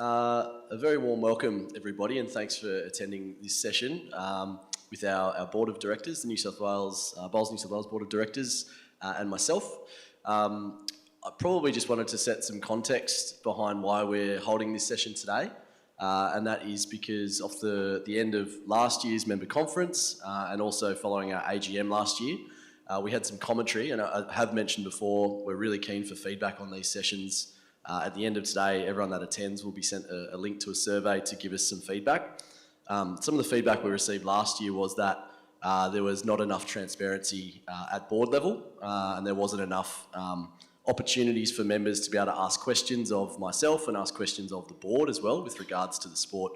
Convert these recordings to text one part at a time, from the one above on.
A very warm welcome, everybody, and thanks for attending this session with our Board of Directors, the New South Wales, Bowls New South Wales Board of Directors, and myself. I probably just wanted to set some context behind why we're holding this session today, and that is because of the end of last year's member conference and also following our AGM last year. We had some commentary, and I have mentioned before, we're really keen for feedback on these sessions. At the end of today, everyone that attends will be sent a link to a survey to give us some feedback. Some of the feedback we received last year was that there was not enough transparency at board level, and there wasn't enough opportunities for members to be able to ask questions of myself and ask questions of the board as well with regards to the sport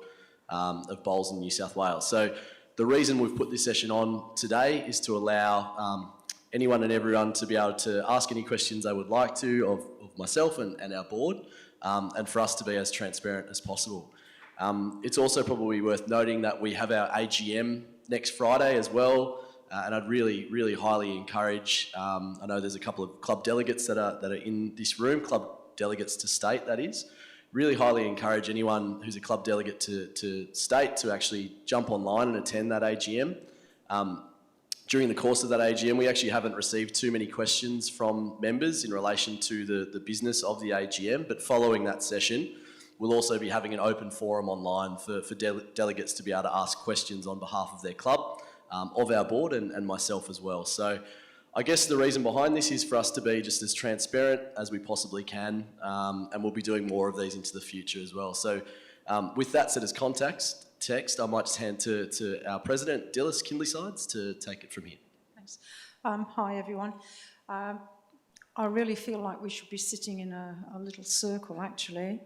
of bowls in New South Wales. So the reason we've put this session on today is to allow anyone and everyone to be able to ask any questions they would like to of myself and our board, and for us to be as transparent as possible. It's also probably worth noting that we have our AGM next Friday as well, and I'd really highly encourage, I know there's a couple of club delegates that are in this room, club delegates to state that is, really highly encourage anyone who's a club delegate to state to actually jump online and attend that AGM. During the course of that AGM, we actually haven't received too many questions from members in relation to the business of the AGM, but following that session, we'll also be having an open forum online for delegates to be able to ask questions on behalf of their club, of our board and myself as well. So I guess the reason behind this is for us to be just as transparent as we possibly can, and we'll be doing more of these into the future as well. So with that set as context, I might just hand to our President, 𝐂𝐨𝐬𝐸𝐶𝐸 to take it from here. Thanks. Hi, everyone. I really feel like we should be sitting in a little circle, actually.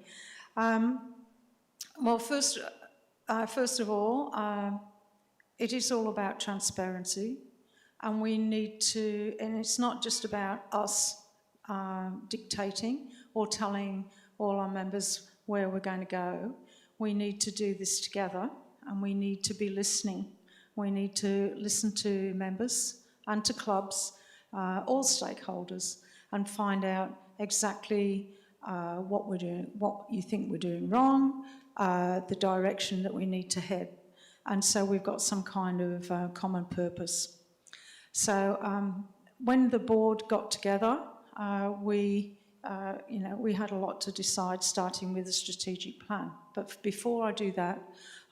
Well, first of all, it is all about transparency, and we need to, and it's not just about us dictating or telling all our members where we're going to go. We need to do this together, and we need to be listening. We need to listen to members and to clubs, all stakeholders, and find out exactly what we're doing, what you think we're doing wrong, the direction that we need to head. And so we've got some kind of common purpose. So when the board got together, we had a lot to decide, starting with a strategic plan. But before I do that,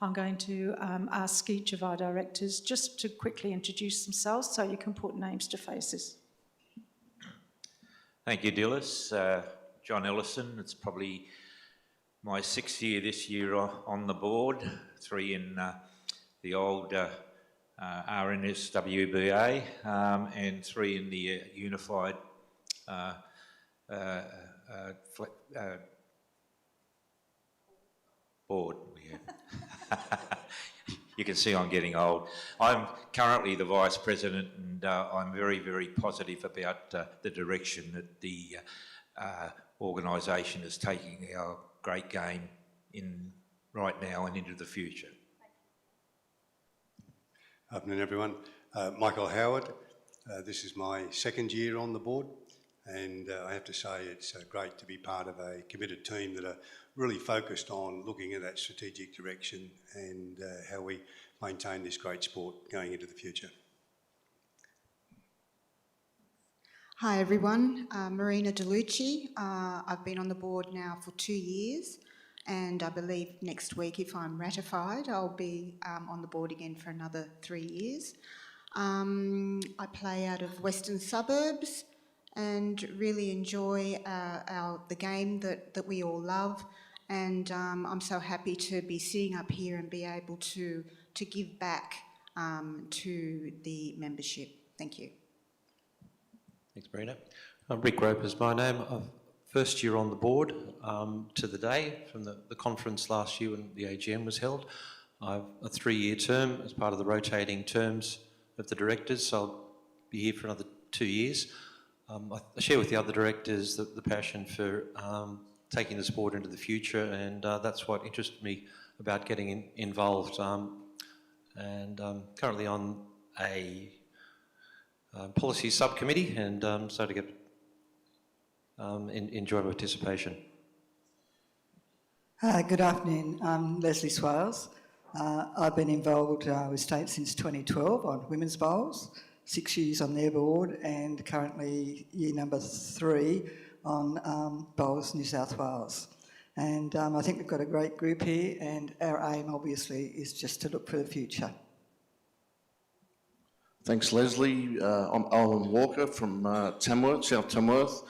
I'm going to ask each of our directors just to quickly introduce themselves so you can put names to faces. Thank you, Dilys. John Ellison, it's probably my 6th year this year on the board, 3 in the old RNSWBA and 3 in the unified board. You can see I'm getting old. I'm currently the Vice President, and I'm very positive about the direction that the organisation is taking our great game in right now and into the future. Afternoon, everyone. Michael Howard. This is my 2nd year on the board, and I have to say it's great to be part of a committed team that are really focused on looking at that strategic direction and how we maintain this great sport going into the future. Hi everyone, Marina DeLucci. I've been on the board now for 2 years, and I believe next week, if I'm ratified, I'll be on the board again for another 3 years. I play out of Western Suburbs and really enjoy the game that we all love, and I'm so happy to be sitting up here and be able to give back to the membership. Thank you. Thanks, Marina. Rick Rope is my name. First year on the board to the day from the conference last year when the AGM was held. I have a 3-year term as part of the rotating terms of the directors, so I'll be here for another 2 years. I share with the other directors the passion for taking the sport into the future, and that's what interested me about getting involved. And I'm currently on a policy subcommittee, and so to get enjoy participation. Good afternoon. I'm Leslie Swales. I've been involved with State since 2012 on women's bowls, 6 years on their board, and currently year number 3 on Bowls New South Wales. And I think we've got a great group here, and our aim obviously is just to look for the future. Thanks, Leslie. I'm Owen Walker from Tamworth, South Tamworth.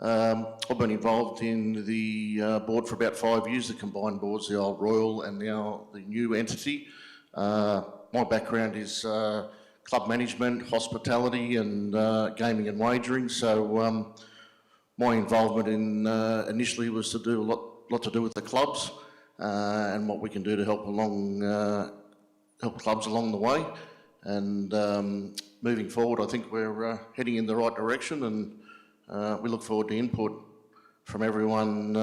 I've been involved in the board for about 5 years, the combined boards, the old Royal and now the new entity. My background is club management, hospitality and gaming and wagering. So my involvement in initially was to do a lot to do with the clubs and what we can do to help clubs along the way. And moving forward, I think we're heading in the right direction, and we look forward to input from everyone,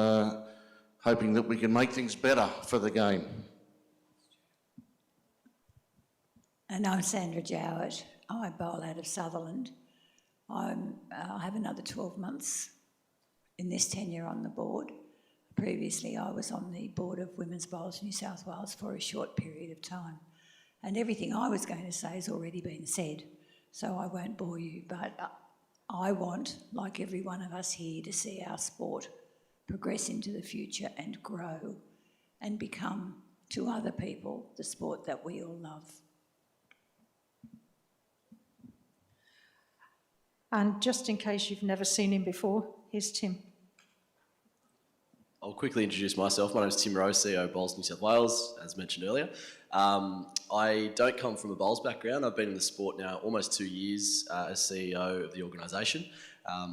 hoping that we can make things better for the game. And I'm Sandra Jowett. I bowl out of Sutherland. I have another 12 months in this tenure on the board. Previously, I was on the board of Women's Bowls New South Wales for a short period of time. And everything I was going to say has already been said, so I won't bore you, but I want, like every one of us here, to see our sport progress into the future and grow and become, to other people, the sport that we all love. And just in case you've never seen him before, here's Tim. I'll quickly introduce myself. My name is Tim Rowe, CEO of Bowls New South Wales, as mentioned earlier. I don't come from a bowls background. I've been in the sport now almost 2 years as CEO of the organisation.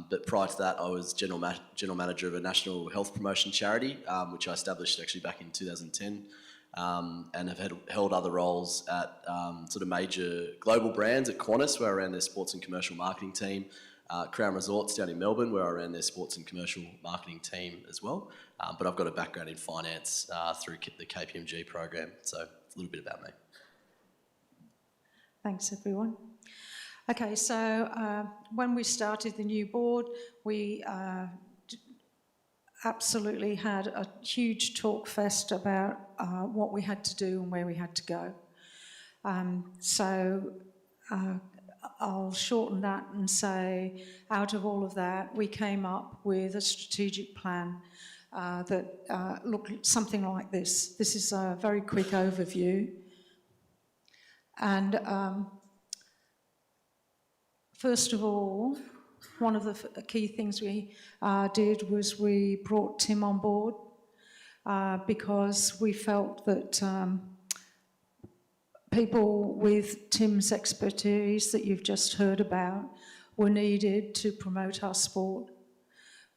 But prior to that, I was general manager of a national health promotion charity, which I established actually back in 2010, and have held other roles at sort of major global brands at Qantas, where I ran their sports and commercial marketing team, Crown Resorts down in Melbourne, where I ran their sports and commercial marketing team as well. But I've got a background in finance through the KPMG program, so it's a little bit about me. Thanks, everyone. Okay, so when we started the new board, we absolutely had a huge talk fest about what we had to do and where we had to go. I'll shorten that and say, out of all of that, we came up with a strategic plan that looked something like this. This is a very quick overview. And first of all, one of the key things we did was we brought Tim on board because we felt that people with Tim's expertise that you've just heard about were needed to promote our sport.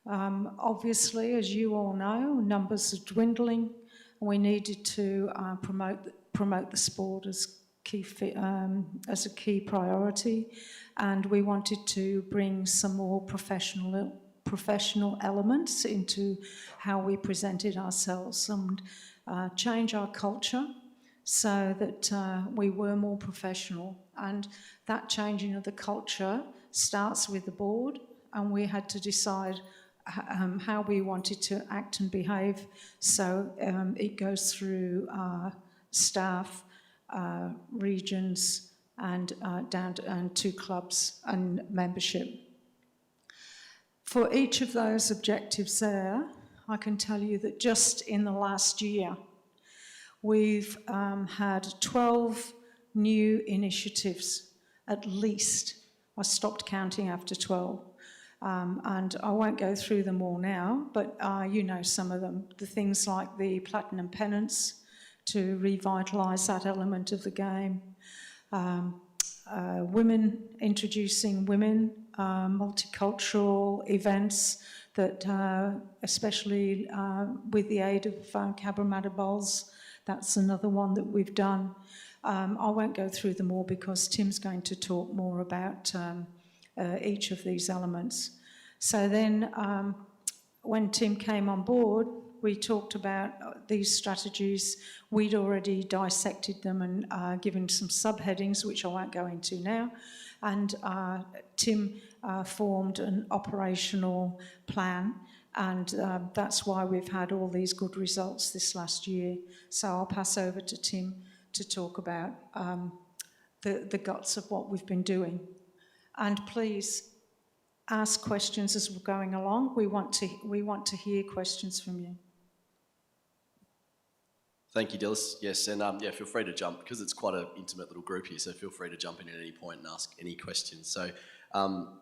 Obviously, as you all know, numbers are dwindling, and we needed to promote the sport as a key priority, and we wanted to bring some more professional elements into how we presented ourselves and change our culture so that we were more professional. And that changing of the culture starts with the board, and we had to decide how we wanted to act and behave. So it goes through staff, regions, and down to clubs and membership. For each of those objectives there, I can tell you that just in the last year, we've had 12 new initiatives, at least. I stopped counting after 12. And I won't go through them all now, but you know some of them. The things like the platinum pennants to revitalise that element of the game. Women, introducing women, multicultural events that, especially with the aid of Cabramatta Bowls, that's another one that we've done. I won't go through them all because Tim's going to talk more about each of these elements. So then when Tim came on board, we talked about these strategies. We'd already dissected them and given some subheadings, which I won't go into now. And Tim formed an operational plan And that's why we've had all these good results this last year. So I'll pass over to Tim to talk about the guts of what we've been doing. And please ask questions as we're going along. We want to hear questions from you. Thank you, Dilys. Yes, and yeah, feel free to jump, because it's quite an intimate little group here, so feel free to jump in at any point and ask any questions. So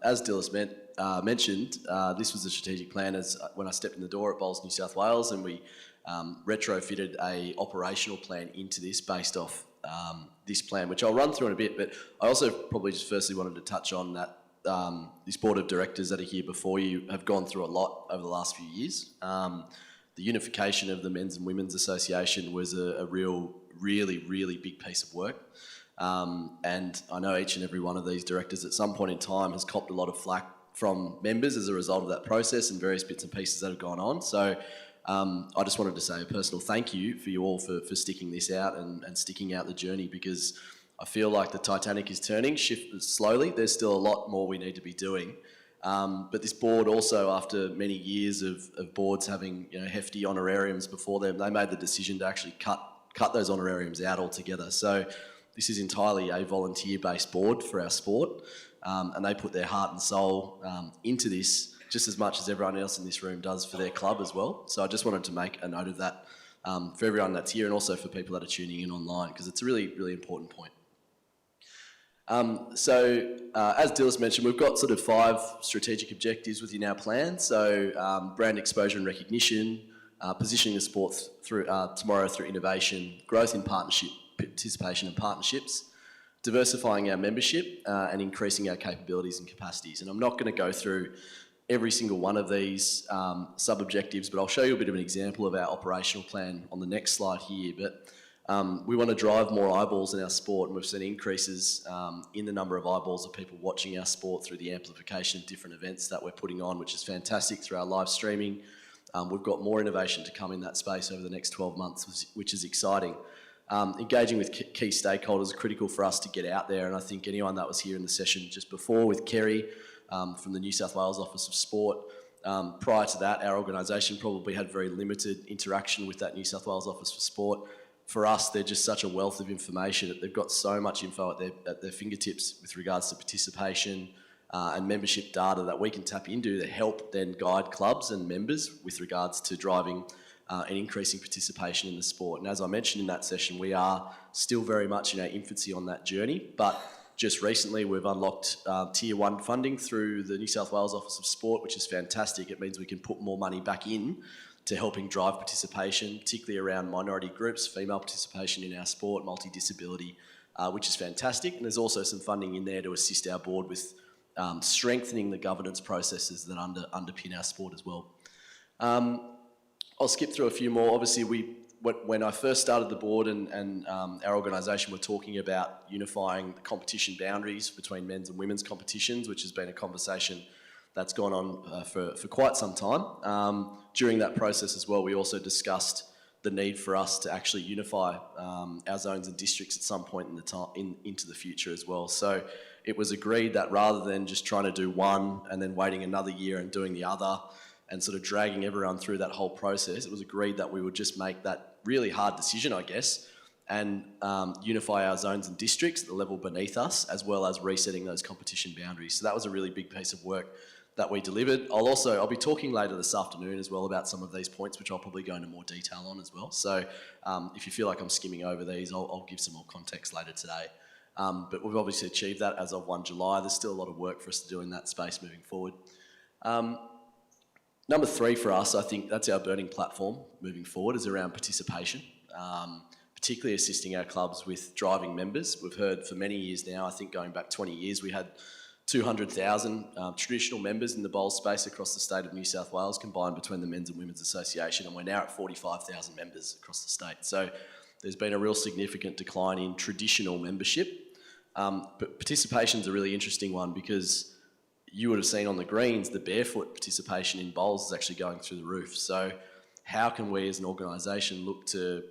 as Dilys mentioned, this was a strategic plan when I stepped in the door at Bowls New South Wales, and we retrofitted a operational plan into this based off this plan, which I'll run through in a bit, but I also probably just firstly wanted to touch on that this board of directors that are here before you have gone through a lot over the last few years. The unification of the Men's and Women's Association was a really big piece of work. And I know each and every one of these directors at some point in time has copped a lot of flack from members as a result of that process and various bits and pieces that have gone on. So I just wanted to say a personal thank you for you all for sticking this out and sticking out the journey, because I feel like the Titanic is turning, shift slowly. There's still a lot more we need to be doing. But this board also, after many years of boards having hefty honorariums before them, they made the decision to actually cut those honorariums out altogether. So this is entirely a volunteer-based board for our sport, and they put their heart and soul into this just as much as everyone else in this room does for their club as well. So I just wanted to make a note of that for everyone that's here, and also for people that are tuning in online, because it's a really important point. As Dilys mentioned, we've got sort of 5 strategic objectives within our plan. So brand exposure and recognition, positioning the sport through tomorrow through innovation, growth in participation and partnerships, diversifying our membership, and increasing our capabilities and capacities. And I'm not going to go through every single one of these sub-objectives, but I'll show you a bit of an example of our operational plan on the next slide here. But we want to drive more eyeballs in our sport, and we've seen increases in the number of eyeballs of people watching our sport through the amplification of different events that we're putting on, which is fantastic, through our live streaming. We've got more innovation to come in that space over the next 12 months, which is exciting. Engaging with key stakeholders is critical for us to get out there, and I think anyone that was here in the session just before with Kerry from the New South Wales Office of Sport, prior to that, our organisation probably had very limited interaction with that New South Wales Office for Sport. For us, they're just such a wealth of information. They've got so much info at their fingertips with regards to participation and membership data that we can tap into to help then guide clubs and members with regards to driving and increasing participation in the sport. And as I mentioned in that session, we are still very much in our infancy on that journey, but just recently we've unlocked Tier 1 funding through the New South Wales Office of Sport, which is fantastic. It means we can put more money back in to helping drive participation, particularly around minority groups, female participation in our sport, multi-disability, which is fantastic. And there's also some funding in there to assist our board with strengthening the governance processes that underpin our sport as well. I'll skip through a few more. Obviously, when I first started the board and our organisation were talking about unifying the competition boundaries between men's and women's competitions, which has been a conversation that's gone on for quite some time. During that process as well, we also discussed the need for us to actually unify our zones and districts at some point into the future as well. So it was agreed that rather than just trying to do one and then waiting another year and doing the other and sort of dragging everyone through that whole process, it was agreed that we would just make that really hard decision, I guess, and unify our zones and districts at the level beneath us, as well as resetting those competition boundaries. So that was a really big piece of work that we delivered. I'll be talking later this afternoon as well about some of these points, which I'll probably go into more detail on as well. So if you feel like I'm skimming over these, I'll give some more context later today. But we've obviously achieved that as of 1 July. There's still a lot of work for us to do in that space moving forward. Number 3 for us, I think that's our burning platform moving forward, is around participation, particularly assisting our clubs with driving members. We've heard for many years now, I think going back 20 years, we had 200,000 traditional members in the bowl space across the state of New South Wales, combined between the Men's and Women's Association, and we're now at 45,000 members across the state. So there's been a real significant decline in traditional membership. But participation is a really interesting one, because you would have seen on the greens, the barefoot participation in bowls is actually going through the roof. So how can we as an organisation look to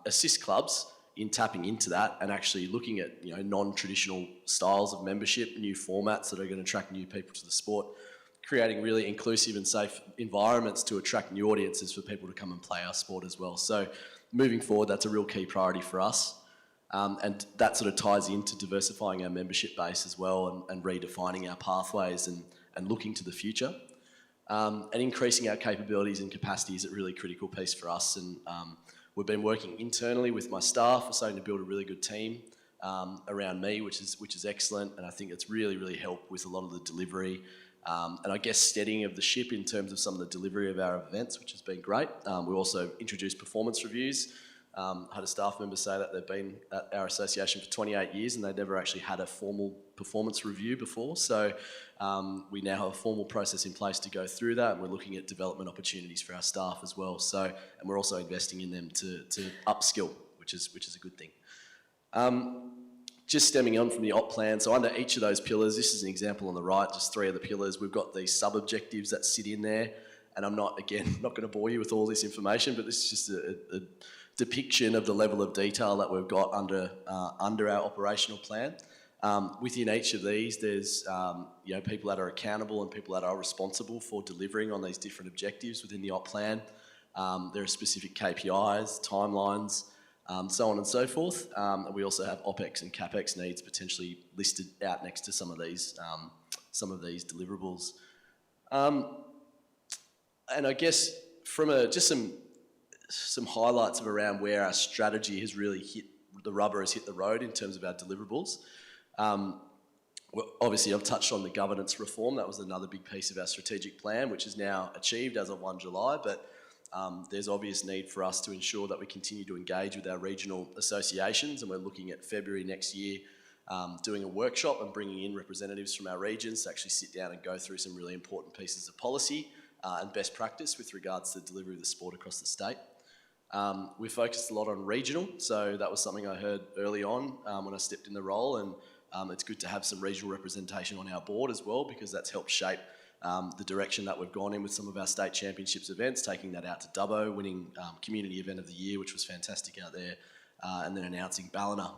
assist clubs in tapping into that and actually looking at non-traditional styles of membership, new formats that are going to attract new people to the sport, creating really inclusive and safe environments to attract new audiences for people to come and play our sport as well. So moving forward, that's a real key priority for us. And that sort of ties into diversifying our membership base as well and redefining our pathways and looking to the future. And increasing our capabilities and capacity is a really critical piece for us. And we've been working internally with my staff. We're starting to build a really good team around me, which is excellent. And I think it's really helped with a lot of the delivery and I guess steadying of the ship in terms of some of the delivery of our events, which has been great. We also introduced performance reviews. Had a staff member say that they've been at our association for 28 years and they'd never actually had a formal performance review before. So we now have a formal process in place to go through that, and we're looking at development opportunities for our staff as well. So, and we're also investing in them to upskill, which is a good thing. Just stemming on from the op plan, so under each of those pillars, this is an example on the right, just 3 of the pillars. We've got these sub-objectives that sit in there, and I'm not going to bore you with all this information, but this is just a depiction of the level of detail that we've got under our operational plan. Within each of these, there's people that are accountable and people that are responsible for delivering on these different objectives within the op plan. There are specific KPIs, timelines, so on and so forth. And we also have OPEX and CAPEX needs potentially listed out next to some of these deliverables. And I guess from just some highlights of around where our strategy has really the rubber has hit the road in terms of our deliverables. Well, obviously, I've touched on the governance reform. That was another big piece of our strategic plan, which is now achieved as of 1 July. But there's obvious need for us to ensure that we continue to engage with our regional associations, and we're looking at February next year doing a workshop and bringing in representatives from our regions to actually sit down and go through some really important pieces of policy and best practice with regards to the delivery of the sport across the state. We focused a lot on regional, so that was something I heard early on when I stepped in the role, and it's good to have some regional representation on our board as well, because that's helped shape the direction that we've gone in with some of our state championships events, taking that out to Dubbo, winning Community Event of the Year, which was fantastic out there, and then announcing Ballina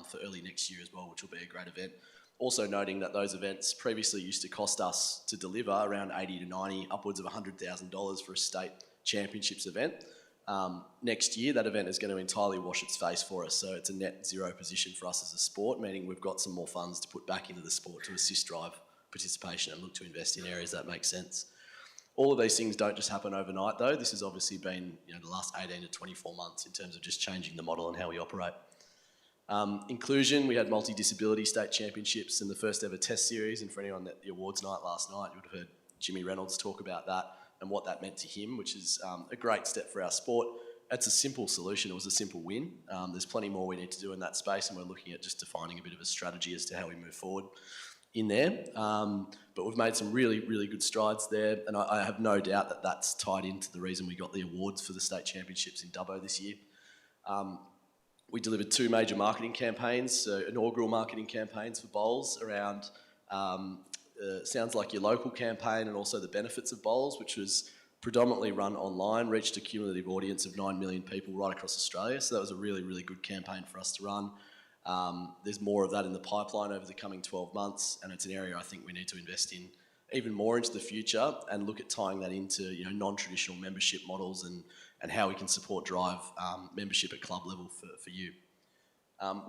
for early next year as well, which will be a great event. Also noting that those events previously used to cost us to deliver around 80 to 90, upwards of $100,000 for a state championships event. Next year, that event is going to entirely wash its face for us. So it's a net zero position for us as a sport, meaning we've got some more funds to put back into the sport to assist drive participation and look to invest in areas that make sense. All of these things don't just happen overnight though. This has obviously been the last 18 to 24 months in terms of just changing the model and how we operate. Inclusion, we had multi-disability state championships in the first ever test series, and for anyone at the awards night last night, you would have heard Jimmy Reynolds talk about that and what that meant to him, which is a great step for our sport. It's a simple solution, it was a simple win. There's plenty more we need to do in that space, and we're looking at just defining a bit of a strategy as to how we move forward in there. But we've made some really good strides there, and I have no doubt that that's tied into the reason we got the awards for the state championships in Dubbo this year. We delivered 2 major marketing campaigns, so inaugural marketing campaigns for bowls around Sounds Like Your Local campaign, and also the benefits of bowls, which was predominantly run online, reached a cumulative audience of 9 million people right across Australia. So that was a really good campaign for us to run. There's more of that in the pipeline over the coming 12 months, and it's an area I think we need to invest in even more into the future and look at tying that into non-traditional membership models and how we can support drive membership at club level for you.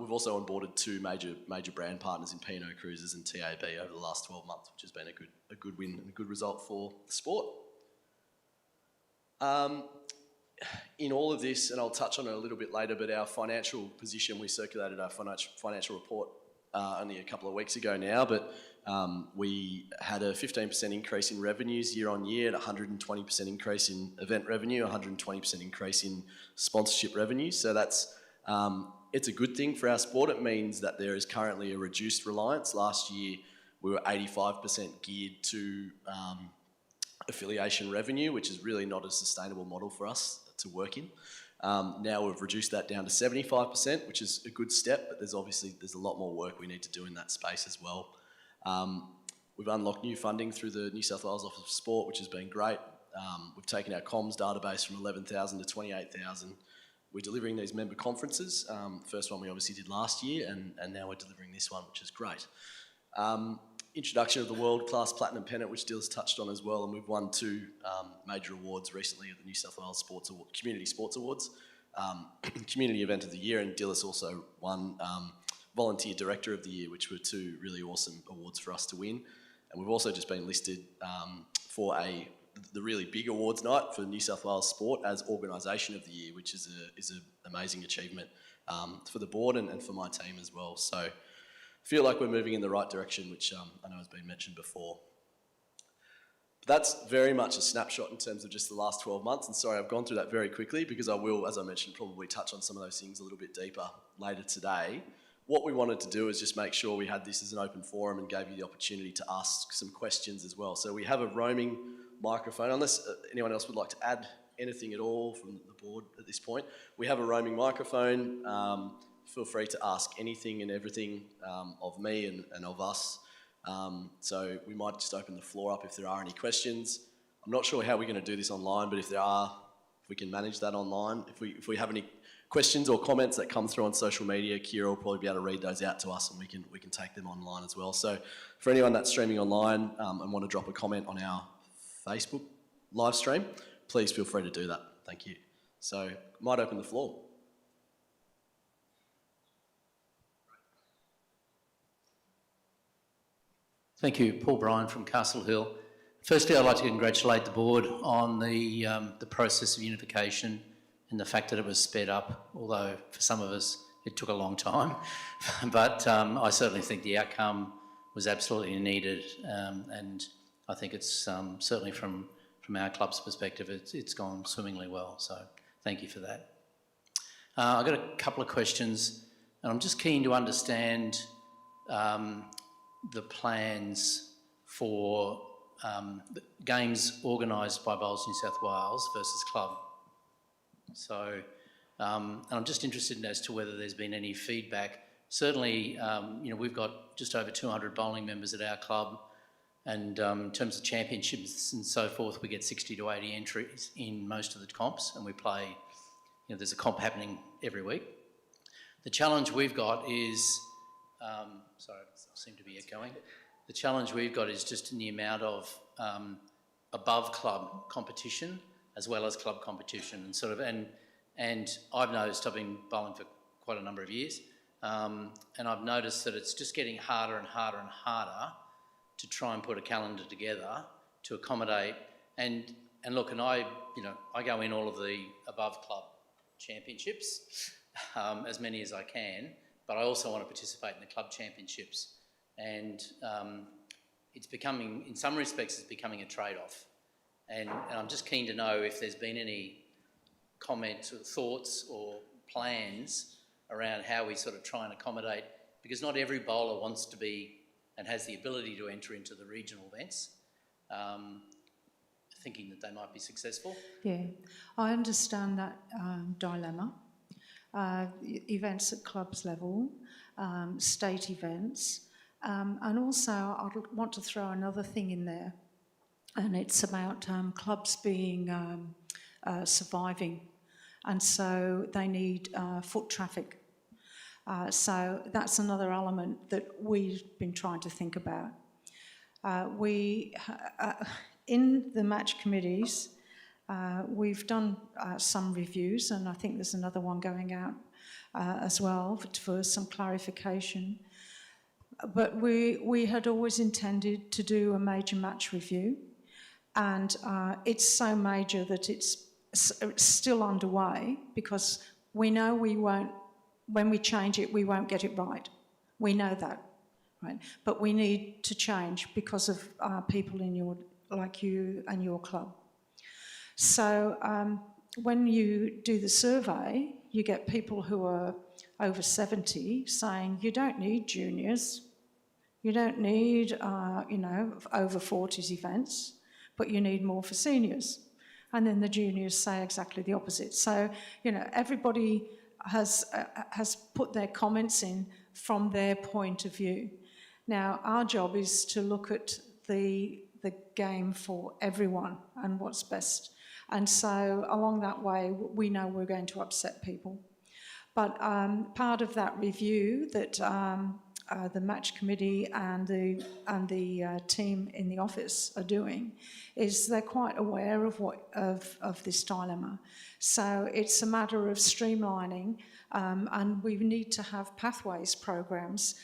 We've also onboarded 2 major brand partners in P&O Cruises and TAB over the last 12 months, which has been a good win and a good result for the sport. In all of this, and I'll touch on it a little bit later, but our financial position, we circulated our financial report only a couple of weeks ago now, but we had a 15% increase in revenues year on year, and 120% increase in event revenue, 120% increase in sponsorship revenue. So that's it's a good thing for our sport. It means that there is currently a reduced reliance. Last year, we were 85% geared to affiliation revenue, which is really not a sustainable model for us to work in. Now we've reduced that down to 75%, which is a good step, but there's a lot more work we need to do in that space as well. We've unlocked new funding through the New South Wales Office of Sport, which has been great. We've taken our comms database from 11,000 to 28,000. We're delivering these member conferences. First one we obviously did last year, and now we're delivering this one, which is great. introduction of the world-class platinum pennant, which Dil's touched on as well, and we've won 2 major awards recently at the New South Wales Community Sports Awards, Community Event of the Year, and Dil has also won Volunteer Director of the Year, which were 2 really awesome awards for us to win. And we've also just been listed for the really big awards night for New South Wales Sport as Organisation of the Year, which is an amazing achievement for the board and for my team as well. So I feel like we're moving in the right direction, which I know has been mentioned before. But that's very much a snapshot in terms of just the last 12 months. And sorry, I've gone through that very quickly because I will, as I mentioned, probably touch on some of those things a little bit deeper later today. What we wanted to do is just make sure we had this as an open forum and gave you the opportunity to ask some questions as well. So we have a roaming microphone, unless anyone else would like to add anything at all from the board at this point. We have a roaming microphone. Feel free to ask anything and everything of me and of us. So we might just open the floor up if there are any questions. I'm not sure how we're going to do this online, but if we can manage that online. If we have any questions or comments that come through on social media, Kira will probably be able to read those out to us, and we can take them online as well. So for anyone that's streaming online and want to drop a comment on our Facebook live stream, please feel free to do that. Thank you. So might open the floor. Thank you, Paul Bryan from Castle Hill. Firstly, I'd like to congratulate the board on the process of unification and the fact that it was sped up, although for some of us it took a long time. But I certainly think the outcome was absolutely needed, and I think it's certainly from our club's perspective, it's gone swimmingly well. So thank you for that. I've got a couple of questions, and I'm just keen to understand the plans for the games organised by Bowls New South Wales versus club. So, and I'm just interested as to whether there's been any feedback. Certainly, we've got just over 200 bowling members at our club, and in terms of championships and so forth, we get 60 to 80 entries in most of the comps, and we play, there's a comp happening every week. The challenge we've got is, sorry, I seem to be echoing. The challenge we've got is just in the amount of above club competition as well as club competition, and I've noticed, I've been bowling for quite a number of years, and I've noticed that it's just getting harder and harder and harder to try and put a calendar together to accommodate, and look, and I go in all of the above club championships, as many as I can, but I also want to participate in the club championships, and it's becoming, in some respects, it's becoming a trade-off. And I'm just keen to know if there's been any comments or thoughts or plans around how we sort of try and accommodate, because not every bowler wants to be and has the ability to enter into the regional events, thinking that they might be successful. Yeah, I understand that dilemma. Events at clubs level, state events, and also I want to throw another thing in there, and it's about clubs being surviving, and so they need foot traffic. So that's another element that we've been trying to think about. In the match committees, we've done some reviews, and I think there's another one going out as well for some clarification. But we had always intended to do a major match review, and it's so major that it's still underway, because we know we won't, when we change it, we won't get it right. We know that, right? But we need to change because of people in like you and your club. So when you do the survey, you get people who are over 70 saying, you don't need juniors, you don't need, over 40s events, but you need more for seniors. And then the juniors say exactly the opposite. So, everybody has put their comments in from their point of view. Now, our job is to look at the game for everyone and what's best. And so along that way, we know we're going to upset people. But part of that review that the match committee and the team in the office are doing is they're quite aware of this dilemma. So it's a matter of streamlining, and we need to have pathways programs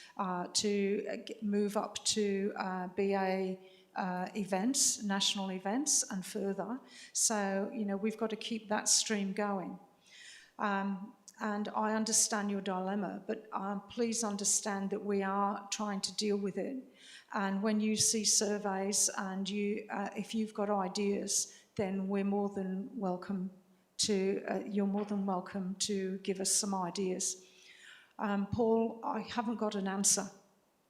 to move up to BA events, national events, and further. So, you know, we've got to keep that stream going. And I understand your dilemma, but please understand that we are trying to deal with it. And when you see surveys and if you've got ideas, then we're more than welcome to, you're more than welcome to give us some ideas. Paul, I haven't got an answer,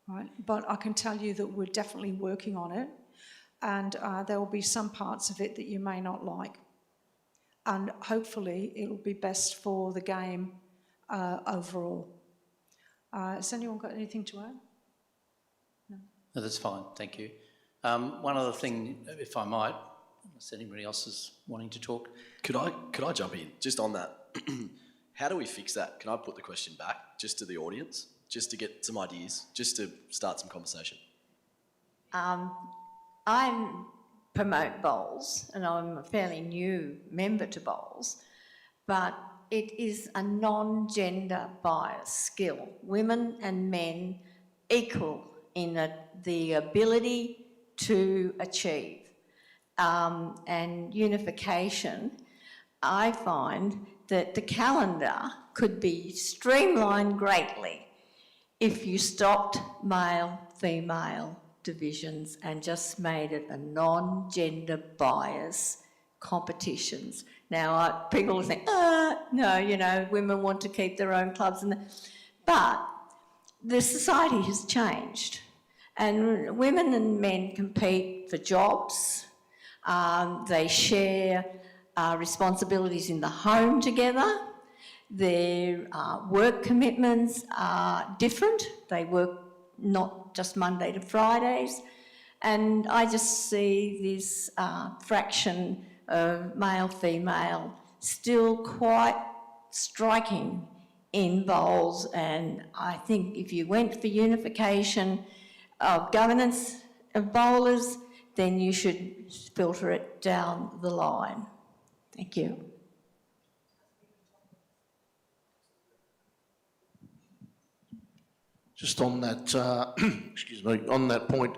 right? But I can tell you that we're definitely working on it, and there will be some parts of it that you may not like. And hopefully it'll be best for the game overall. Has anyone got anything to add? No? No, that's fine, thank you. One other thing, if I might, unless anybody else is wanting to talk. Could I jump in just on that? How do we fix that? Can I put the question back just to the audience, just to get some ideas, just to start some conversation? I promote bowls, and I'm a fairly new member to bowls, but it is a non-gender bias skill. Women and men equal in the ability to achieve. And unification, I find that the calendar could be streamlined greatly if you stopped male-female divisions and just made it a non-gender bias competitions. Now, people will think, no, you know, women want to keep their own clubs. But the society has changed, and women and men compete for jobs. They share responsibilities in the home together. Their work commitments are different. They work not just Monday to Fridays. And I just see this fraction of male-female still quite striking in bowls. And I think if you went for unification of governance of bowlers, then you should filter it down the line. Thank you. Just on that, excuse me, on that point,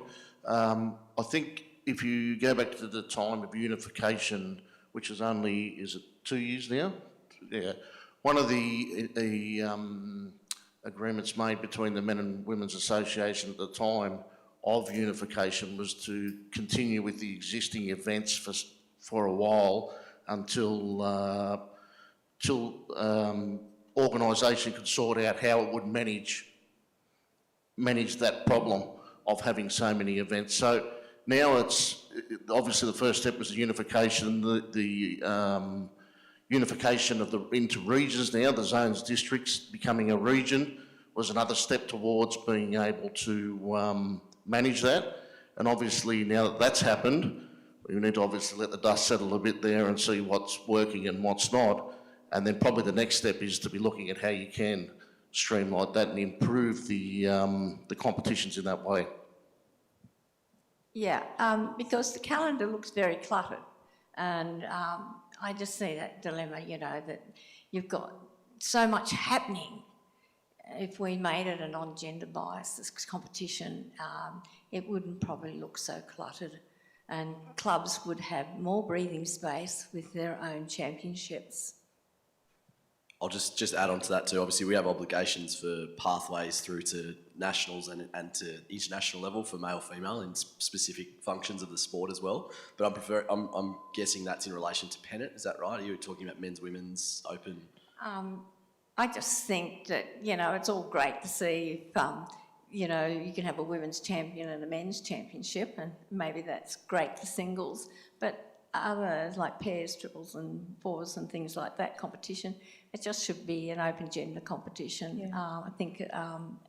I think if you go back to the time of unification, which is only, is it 2 years now? Yeah. One of the agreements made between the Men and Women's Association at the time of unification was to continue with the existing events for a while until organisation could sort out how it would manage that problem of having so many events. So now it's obviously the first step was the unification, the unification of into regions now, the zones districts becoming a region was another step towards being able to manage that. And obviously now that that's happened, we need to obviously let the dust settle a bit there and see what's working and what's not. And then probably the next step is to be looking at how you can streamline that and improve the competitions in that way. Yeah, because the calendar looks very cluttered, and I just see that dilemma, you know, that you've got so much happening. If we made it a non-gender bias, this competition, it wouldn't probably look so cluttered, and clubs would have more breathing space with their own championships. I'll just add on to that too. Obviously, we have obligations for pathways through to nationals and to international level for male, female in specific functions of the sport as well. But I'm guessing that's in relation to pennant. Is that right? Are you talking about men's, women's, open? I just think that, you know, it's all great to see if, you know, you can have a women's champion and a men's championship, and maybe that's great for singles. But others like pairs, triples and fours and things like that competition, it just should be an open gender competition. Yeah. I think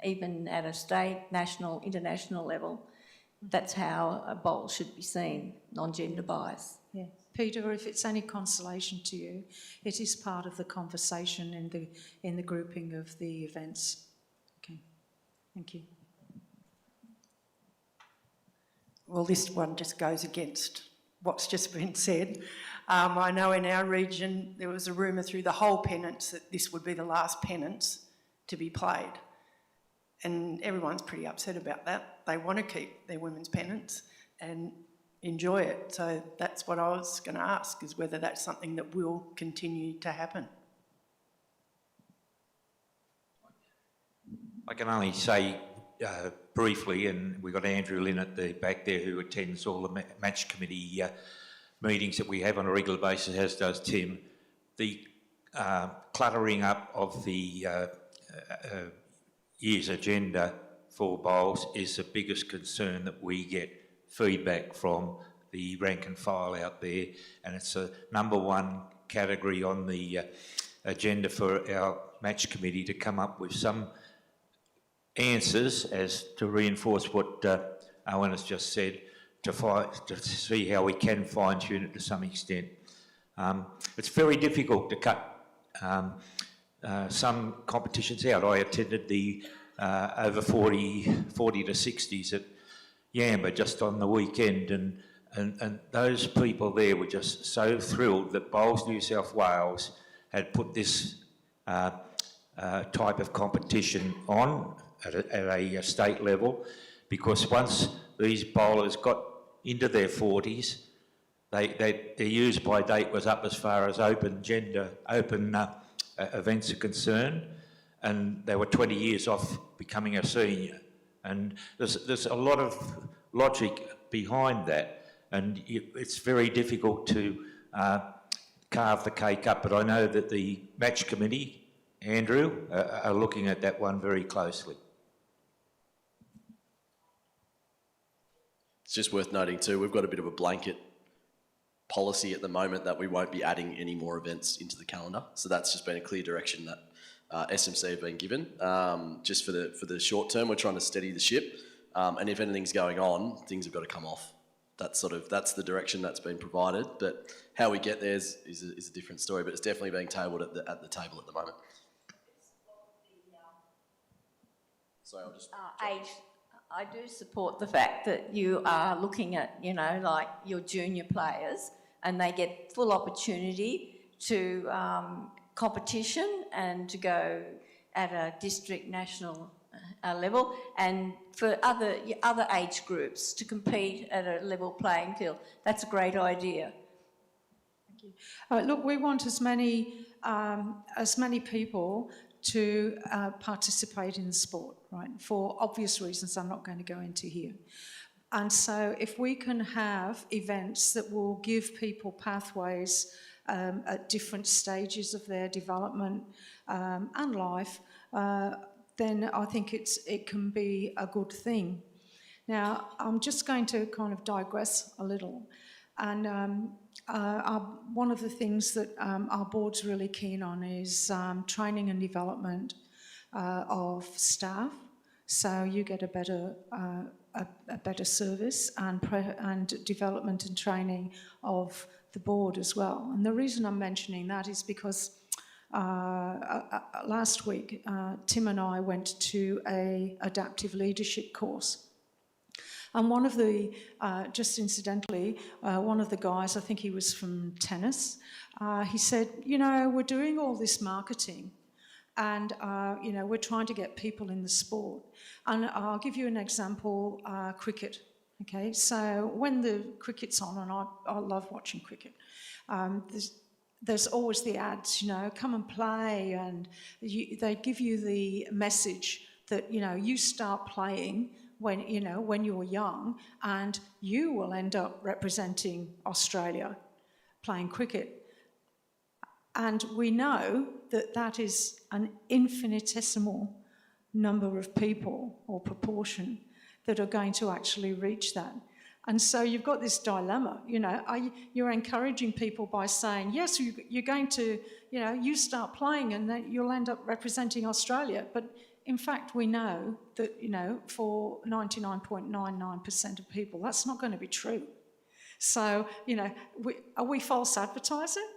even at a state, national, international level, that's how a bowl should be seen, non-gender bias. Yeah. Peter, if it's any consolation to you, it is part of the conversation in the grouping of the events. Okay. Thank you. Well, this one just goes against what's just been said. I know in our region there was a rumour through the whole penance that this would be the last penance to be played. And everyone's pretty upset about that. They want to keep their women's penance and enjoy it. So that's what I was going to ask, is whether that's something that will continue to happen. I can only say briefly, and we've got Andrew Lynn at the back there who attends all the match committee meetings that we have on a regular basis, as does Tim. The cluttering up of the year's agenda for bowls is the biggest concern that we get feedback from the rank and file out there, and it's the number one category on the agenda for our match committee to come up with some answers as to reinforce what Owen has just said, to see how we can fine-tune it to some extent. It's very difficult to cut some competitions out. I attended the over 40 to 60s at Yamba just on the weekend, and those people there were just so thrilled that Bowls New South Wales had put this type of competition on at a state level, because once these bowlers got into their 40s, their use by date was up as far as open events are concerned, and they were 20 years off becoming a senior. And there's a lot of logic behind that, and it's very difficult to carve the cake up. But I know that the match committee, Andrew, are looking at that one very closely. It's just worth noting too, we've got a bit of a blanket policy at the moment that we won't be adding any more events into the calendar. So that's just been a clear direction that SMC have been given. Just for the short term, we're trying to steady the ship. And if anything's going on, things have got to come off. That's the direction that's been provided. But how we get there is a different story. But it's definitely being tabled at the table at the moment. Sorry, I'll just... I do support the fact that you are looking at, like your junior players, and they get full opportunity to competition and to go at a district, national level, and for other age groups to compete at a level playing field. That's a great idea. Thank you. Look, we want as many people to participate in the sport, right? For obvious reasons I'm not going to go into here. And so if we can have events that will give people pathways at different stages of their development and life, then I think it can be a good thing. Now, I'm just going to kind of digress a little. And one of the things that our board's really keen on is training and development of staff, so you get a better service, and development and training of the board as well. And the reason I'm mentioning that is because last week Tim and I went to an adaptive leadership course. And one of the, just incidentally, one of the guys, I think he was from tennis, he said, we're doing all this marketing and, we're trying to get people in the sport. And I'll give you an example, cricket, okay? So when the cricket's on, and I love watching cricket, there's always the ads, come and play, and they give you the message that, you start playing when you're young, and you will end up representing Australia playing cricket. And we know that that is an infinitesimal number of people or proportion that are going to actually reach that. And so you've got this dilemma, you're encouraging people by saying, yes, you're going to, you start playing and then you'll end up representing Australia. But in fact, we know that, for 99.99% of people, that's not going to be true. So, are we false advertising?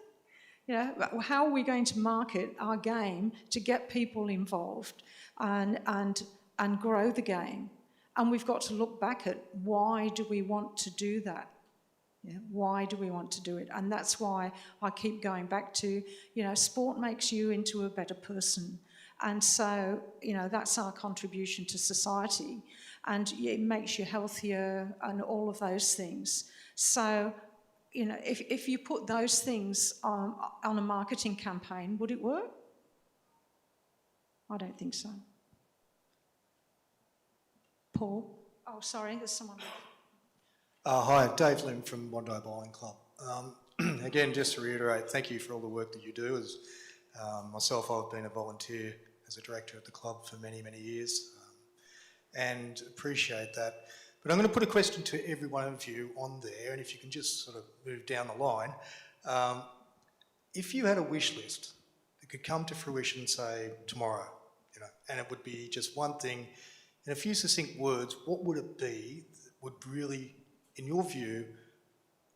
How are we going to market our game to get people involved and and grow the game. And we've got to look back at why do we want to do that? Yeah, why do we want to do it? And that's why I keep going back to, sport makes you into a better person. And so, that's our contribution to society. And it makes you healthier and all of those things. So, if you put those things on a marketing campaign, would it work? I don't think so. Paul? Oh, sorry, there's someone there. Hi, Dave Lim from Bondi Bowling Club. Again, just to reiterate, thank you for all the work that you do. As myself, I've been a volunteer as a director at the club for many, many years, and appreciate that. But I'm going to put a question to every one of you on there, and if you can just sort of move down the line. If you had a wish list that could come to fruition, say, tomorrow, and it would be just one thing, in a few succinct words, what would it be that would really, in your view,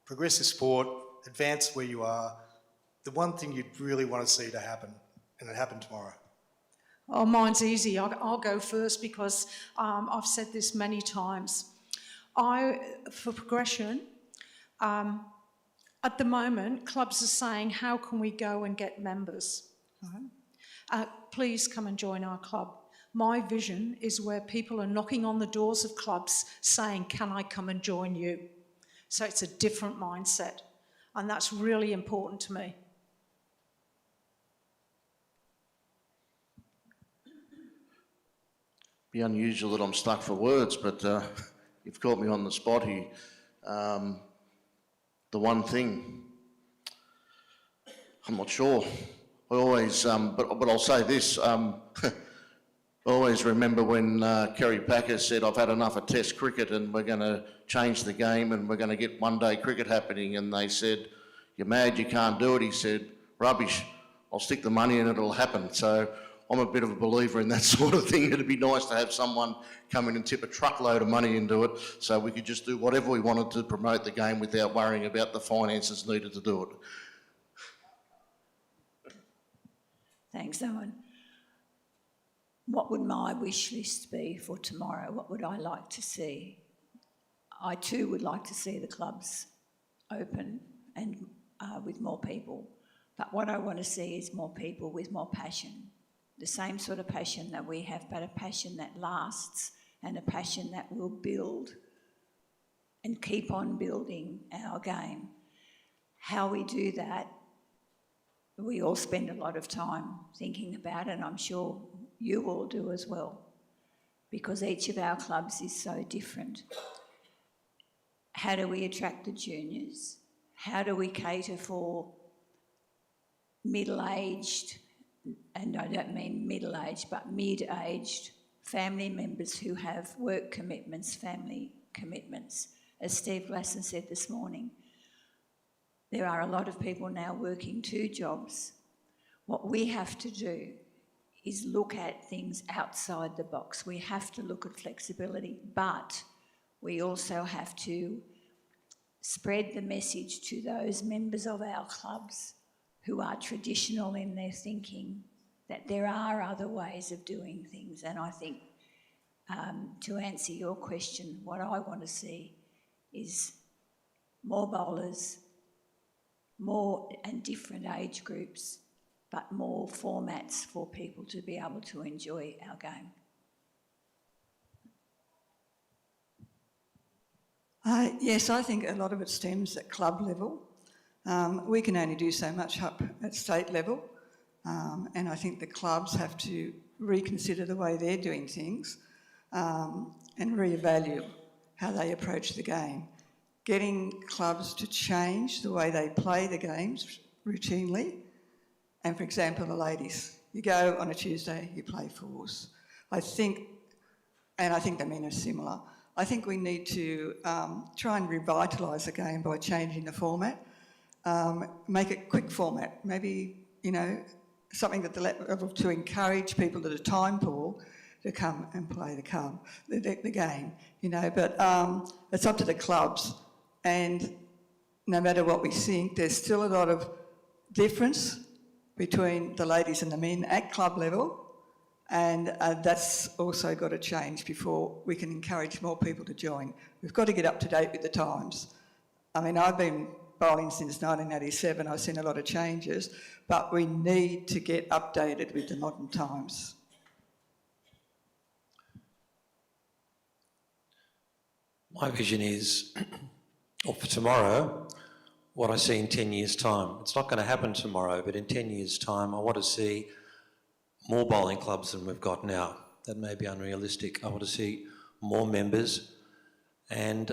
progress the sport, advance where you are, the one thing you'd really want to see to happen, and it happen tomorrow? Oh, mine's easy. I'll go first because I've said this many times. For progression, at the moment, clubs are saying, how can we go and get members? Please come and join our club. My vision is where people are knocking on the doors of clubs saying, can I come and join you? So it's a different mindset, and that's really important to me. Be unusual that I'm stuck for words, but you've caught me on the spot here. The one thing, I'm not sure. I always, but I'll say this. I always remember when Kerry Packer said, I've had enough of Test cricket and we're going to change the game and we're going to get one-day cricket happening. And they said, you're mad, you can't do it. He said, rubbish, I'll stick the money in and it'll happen. So I'm a bit of a believer in that sort of thing. It'd be nice to have someone come in and tip a truckload of money into it so we could just do whatever we wanted to promote the game without worrying about the finances needed to do it. Thanks, Owen. What would my wish list be for tomorrow? What would I like to see? I too would like to see the clubs open and with more people. But what I want to see is more people with more passion. The same sort of passion that we have, but a passion that lasts and a passion that will build and keep on building our game. How we do that, we all spend a lot of time thinking about it, and I'm sure you all do as well, because each of our clubs is so different. How do we attract the juniors? How do we cater for middle-aged, and I don't mean middle-aged, but mid-aged family members who have work commitments, family commitments? As Steve Glasson said this morning, there are a lot of people now working 2 jobs. What we have to do is look at things outside the box. We have to look at flexibility, but we also have to spread the message to those members of our clubs who are traditional in their thinking that there are other ways of doing things. And I think, to answer your question, what I want to see is more bowlers, more and different age groups, but more formats for people to be able to enjoy our game. Yes, I think a lot of it stems at club level. We can only do so much up at state level, and I think the clubs have to reconsider the way they're doing things and reevaluate how they approach the game. Getting clubs to change the way they play the games routinely. And for example, the ladies, you go on a Tuesday, you play fours. I think the men are similar. I think we need to try and revitalise the game by changing the format. Make it quick format, maybe, something at the level to encourage people that are time poor to come and play the game, but it's up to the clubs. And no matter what we think, there's still a lot of difference between the ladies and the men at club level, And that's also got to change before we can encourage more people to join. We've got to get up to date with the times. I mean, I've been bowling since 1987. I've seen a lot of changes, but we need to get updated with the modern times. My vision is, or for tomorrow, what I see in 10 years' time. It's not going to happen tomorrow, but in 10 years' time, I want to see more bowling clubs than we've got now. That may be unrealistic. I want to see more members, and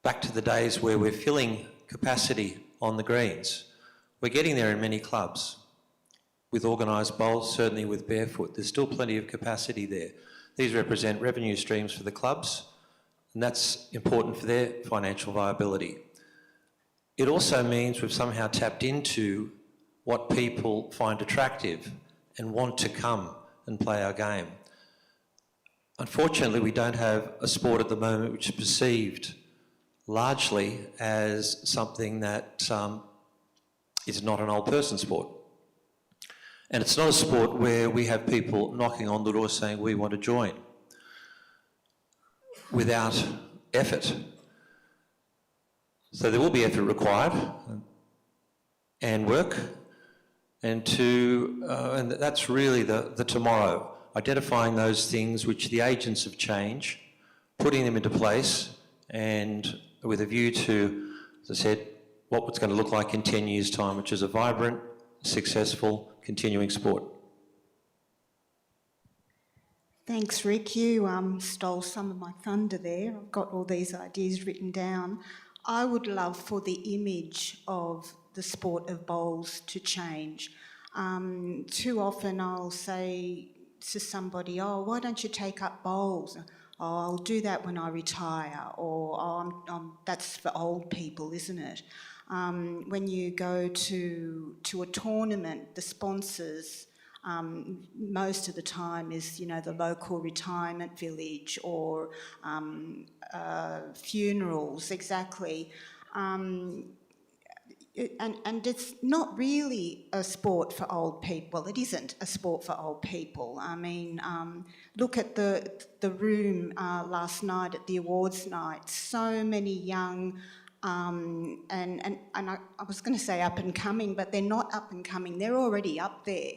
back to the days where we're filling capacity on the greens. We're getting there in many clubs. With organised bowls, certainly with barefoot, there's still plenty of capacity there. These represent revenue streams for the clubs, and that's important for their financial viability. It also means we've somehow tapped into what people find attractive and want to come and play our game. Unfortunately, we don't have a sport at the moment which is perceived largely as something that is not an old person sport. And it's not a sport where we have people knocking on the door saying we want to join without effort. So there will be effort required and work, and that's really the tomorrow, identifying those things which the agents of change, putting them into place, and with a view to, as I said, what it's going to look like in 10 years' time, which is a vibrant, successful, continuing sport. Thanks, Rick. You stole some of my thunder there. I've got all these ideas written down. I would love for the image of the sport of bowls to change. Too often I'll say to somebody, oh, why don't you take up bowls? Oh, I'll do that when I retire, or oh, that's for old people, isn't it? When you go to a tournament, the sponsors most of the time is, you know, the local retirement village or funerals, exactly. And it's not really a sport for old people. Well, it isn't a sport for old people. I mean, look at the room last night at the awards night. So many young, and I was going to say up and coming, but they're not up and coming. They're already up there.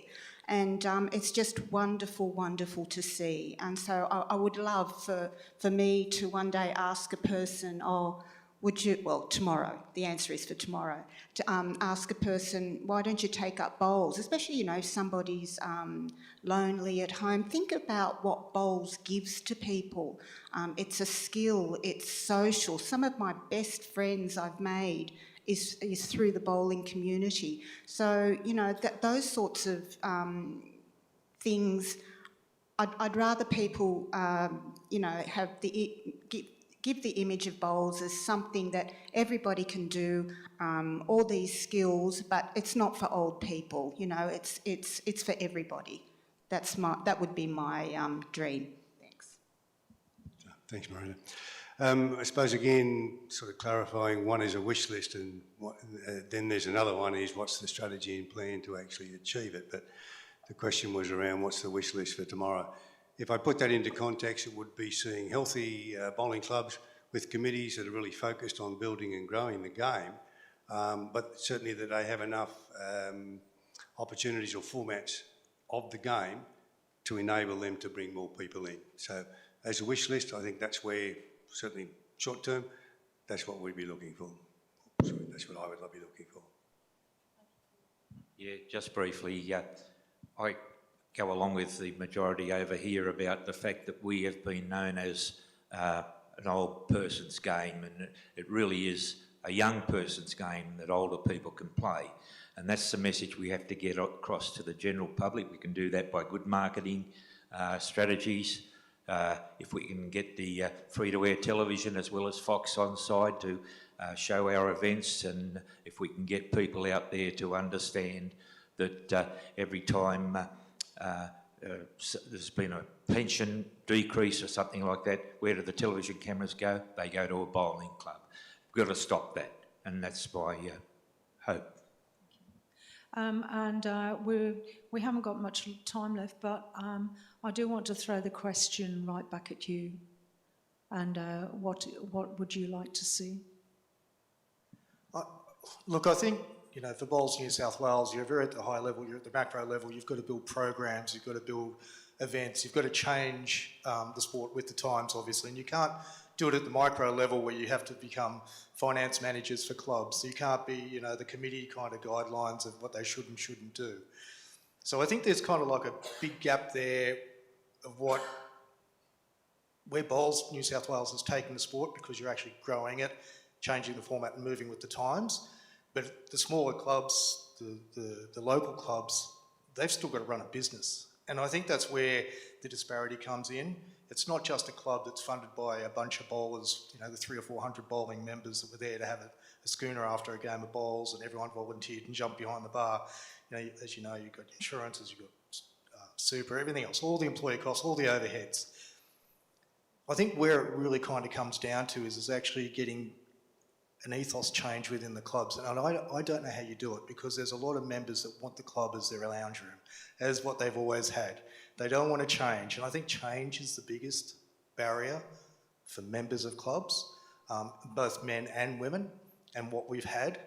And it's just wonderful, wonderful to see. And so I would love for me to one day ask a person, oh, would you, well, tomorrow, the answer is for tomorrow, to ask a person, why don't you take up bowls? Especially, you know, if somebody's lonely at home. Think about what bowls gives to people. It's a skill, it's social. Some of my best friends I've made is through the bowling community. So, you know, those sorts of things, I'd rather people, you know, have give the image of bowls as something that everybody can do, all these skills, but it's not for old people, you know, it's for everybody. That would be my dream. Thanks. Thanks, Marina. I suppose, again, sort of clarifying, one is a wish list and then there's another one is what's the strategy and plan to actually achieve it. But the question was around what's the wish list for tomorrow. If I put that into context, it would be seeing healthy bowling clubs with committees that are really focused on building and growing the game, but certainly that they have enough opportunities or formats of the game to enable them to bring more people in. So as a wish list, I think that's where, certainly short term, that's what we'd be looking for. Sorry, that's what I would be looking for. Yeah, just briefly, I go along with the majority over here about the fact that we have been known as an old person's game, and it really is a young person's game that older people can play. And that's the message we have to get across to the general public. We can do that by good marketing strategies. If we can get the free-to-air television as well as Fox on side to show our events, and if we can get people out there to understand that every time there's been a pension decrease or something like that, where do the television cameras go? They go to a bowling club. We've got to stop that, and that's my hope. We haven't got much time left, but I do want to throw the question right back at you. And what would you like to see? Look, I think, you know, for Bowls New South Wales, you're very at the high level, you're at the macro level, you've got to build programs, you've got to build events, you've got to change the sport with the times, obviously, and you can't do it at the micro level where you have to become finance managers for clubs. So you can't be, you know, the committee kind of guidelines of what they should and shouldn't do. So I think there's kind of like a big gap there of where Bowls New South Wales has taken the sport, because you're actually growing it, changing the format and moving with the times. But the smaller clubs, the local clubs, they've still got to run a business. And I think that's where the disparity comes in. It's not just a club that's funded by a bunch of bowlers, you know, the 300 or 400 bowling members that were there to have a schooner after a game of bowls, and everyone volunteered and jumped behind the bar. You know, as you know, you've got insurances, you've got super, everything else, all the employee costs, all the overheads. I think where it really kind of comes down to is actually getting an ethos change within the clubs. And I don't know how you do it, because there's a lot of members that want the club as their lounge room, as what they've always had. They don't want to change. And I think change is the biggest barrier for members of clubs, both men and women, and what we've had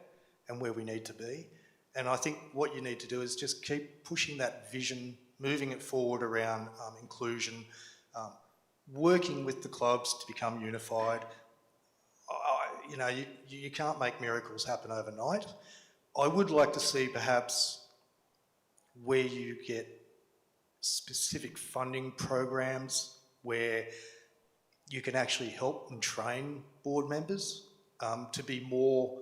and where we need to be. And I think what you need to do is just keep pushing that vision, moving it forward around inclusion, working with the clubs to become unified. You know, you can't make miracles happen overnight. I would like to see perhaps where you get specific funding programs where you can actually help and train board members to be more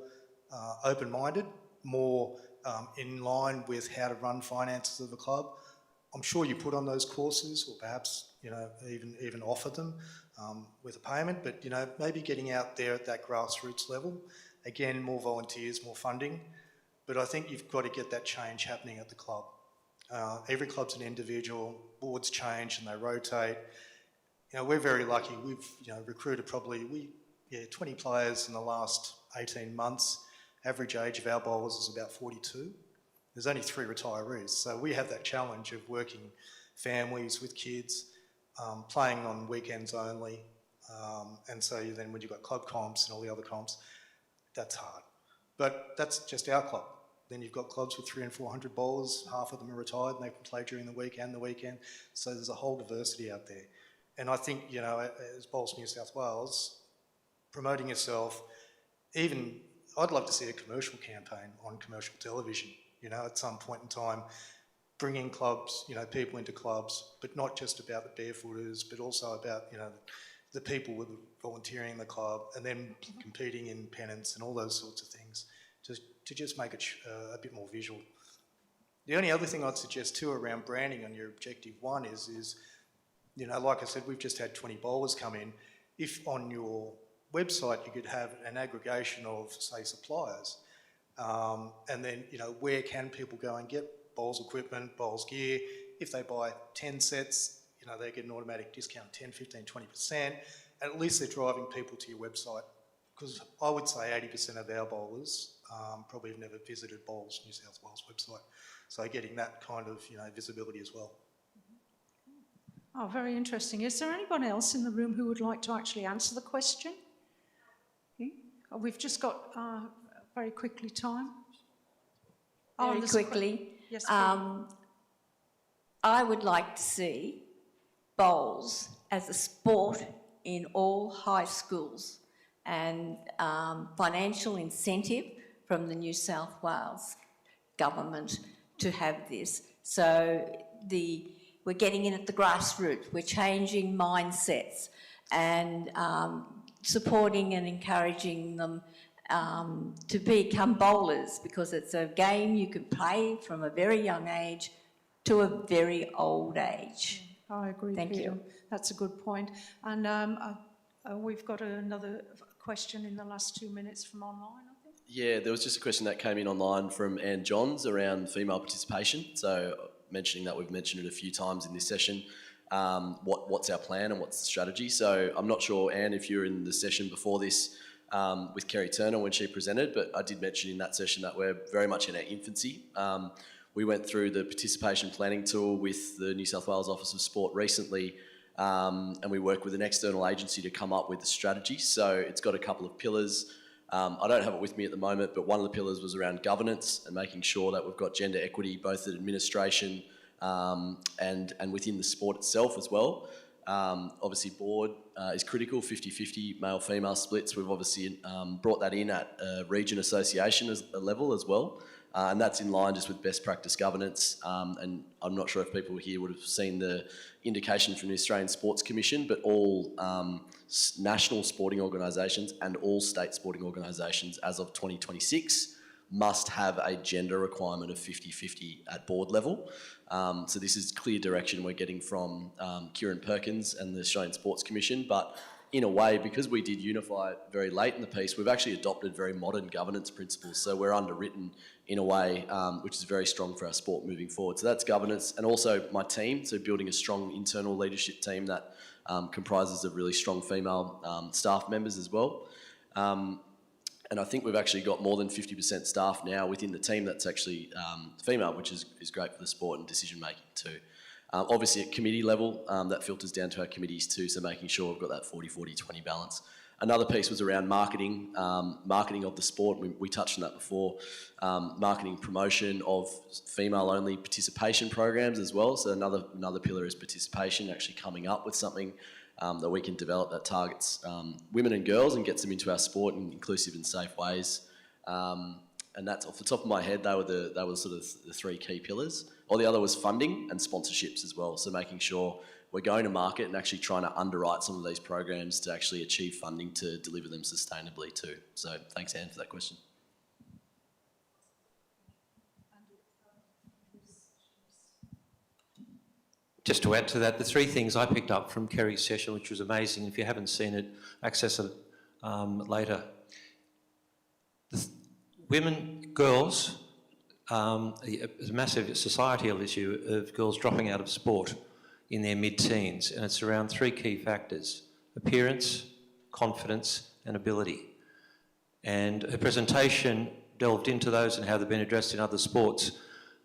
open-minded, more in line with how to run finances of the club. I'm sure you put on those courses, or perhaps, you know, even offer them with a payment, but, you know, maybe getting out there at that grassroots level. Again, more volunteers, more funding, but I think you've got to get that change happening at the club. Every club's an individual, boards change and they rotate. You know, we're very lucky. We've, you know, recruited probably 20 players in the last 18 months. Average age of our bowlers is about 42. There's only 3 retirees, so we have that challenge of working families with kids, playing on weekends only, and so then when you've got club comps and all the other comps, that's hard. But that's just our club. Then you've got clubs with 300 and 400 bowlers, half of them are retired and they can play during the week and the weekend, so there's a whole diversity out there. And I think, you know, as Bowls New South Wales, promoting yourself, even, I'd love to see a commercial campaign on commercial television, you know, at some point in time, bringing clubs, you know, people into clubs, but not just about the barefooters, but also about, you know, the people with volunteering in the club and then competing in pennants and all those sorts of things, to just make it a bit more visual. The only other thing I'd suggest too around branding on your objective 1 is, you know, like I said, we've just had 20 bowlers come in. If on your website you could have an aggregation of, say, suppliers, and then, you know, where can people go and get bowls equipment, bowls gear? If they buy 10 sets, you know, they get an automatic discount, 10, 15, 20%, and at least they're driving people to your website. Because I would say 80% of our bowlers probably have never visited Bowls New South Wales website. So getting that kind of, you know, visibility as well. Oh, very interesting. Is there anyone else in the room who would like to actually answer the question? Okay. Oh, we've just got very quickly time. Very quickly. Yes, I would like to see bowls as a sport in all high schools, and financial incentive from the New South Wales government to have this. So we're getting in at the grassroots, we're changing mindsets and supporting and encouraging them to become bowlers, because it's a game you can play from a very young age to a very old age. I agree. Thank you. That's a good point. And we've got another question in the last 2 minutes from online, I think. Yeah, there was just a question that came in online from Anne Johns around female participation. So mentioning that, we've mentioned it a few times in this session. What's our plan and what's the strategy? So I'm not sure, Anne, if you're in the session before this, with Kerry Turner when she presented, but I did mention in that session that we're very much in our infancy. We went through the participation planning tool with the New South Wales Office of Sport recently, and we worked with an external agency to come up with the strategy. So it's got a couple of pillars. I don't have it with me at the moment, but one of the pillars was around governance and making sure that we've got gender equity both at administration and within the sport itself as well. Obviously board is critical, 50-50 male-female splits. We've obviously brought that in at region association as a level as well. And that's in line just with best practice governance. And I'm not sure if people here would have seen the indication from the Australian Sports Commission, but all national sporting organisations and all state sporting organisations as of 2026 must have a gender requirement of 50-50 at board level. So this is clear direction we're getting from Kieran Perkins and the Australian Sports Commission, but in a way, because we did unify it very late in the piece, we've actually adopted very modern governance principles. So we're underwritten in a way which is very strong for our sport moving forward. So that's governance, and also my team, so building a strong internal leadership team that comprises of really strong female staff members as well. And I think we've actually got more than 50% staff now within the team that's actually female, which is great for the sport and decision making too. Obviously at committee level, that filters down to our committees too, so making sure we've got that 40-40-20 balance. Another piece was around marketing, marketing of the sport. We touched on that before. Marketing promotion of female-only participation programs as well. So another pillar is participation, actually coming up with something that we can develop that targets women and girls and gets them into our sport in inclusive and safe ways. And that's off the top of my head, they were sort of the three key pillars. Or the other was funding and sponsorships as well. So making sure we're going to market and actually trying to underwrite some of these programs to actually achieve funding to deliver them sustainably too. So thanks, Anne, for that question. Just to add to that, the three things I picked up from Kerry's session, which was amazing. If you haven't seen it, access it later. Women, girls, there's a massive societal issue of girls dropping out of sport in their mid-teens, and it's around three key factors: appearance, confidence, and ability. And her presentation delved into those and how they've been addressed in other sports.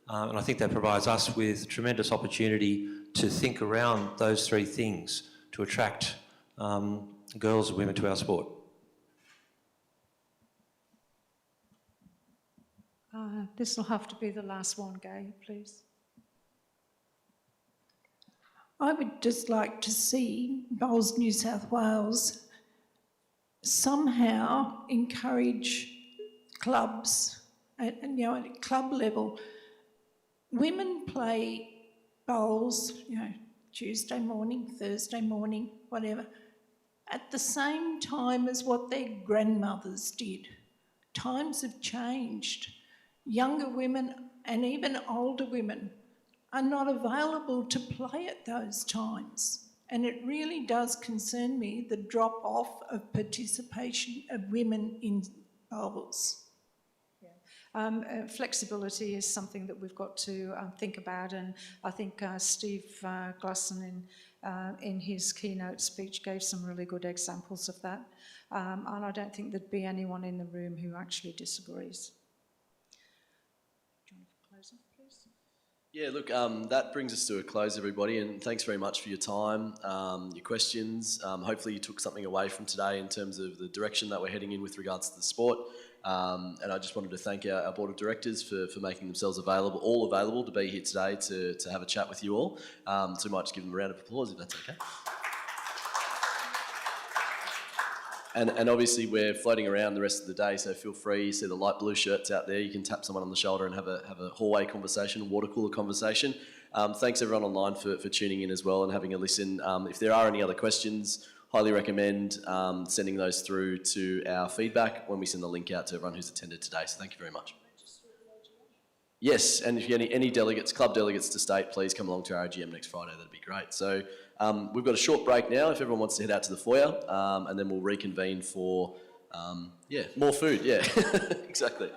And I think that provides us with tremendous opportunity to think around those three things to attract girls and women to our sport. This will have to be the last one, Gay, please. I would just like to see Bowls New South Wales somehow encourage clubs, at club level. Women play bowls, Tuesday morning, Thursday morning, whatever, at the same time as what their grandmothers did. Times have changed. Younger women and even older women are not available to play at those times. And it really does concern me, the drop-off of participation of women in bowls. Flexibility is something that we've got to think about, and I think Steve Glasson in his keynote speech gave some really good examples of that, and I don't think there'd be anyone in the room who actually disagrees. Do you want to close off, please? Yeah, look, that brings us to a close, everybody, and thanks very much for your time, your questions. Hopefully you took something away from today in terms of the direction that we're heading in with regards to the sport. And I just wanted to thank our board of directors for making themselves all available to be here today to have a chat with you all. So we might just give them a round of applause if that's okay. And obviously we're floating around the rest of the day, so feel free. You see the light blue shirts out there. You can tap someone on the shoulder and have a hallway conversation, water cooler conversation. Thanks everyone online for tuning in as well and having a listen. If there are any other questions, highly recommend sending those through to our feedback when we send the link out to everyone who's attended today. So thank you very much. Yes, and if you any delegates, club delegates to state, please come along to our AGM next Friday. That'd be great. So we've got a short break now if everyone wants to head out to the foyer, and then we'll reconvene for, more food. Yeah, exactly.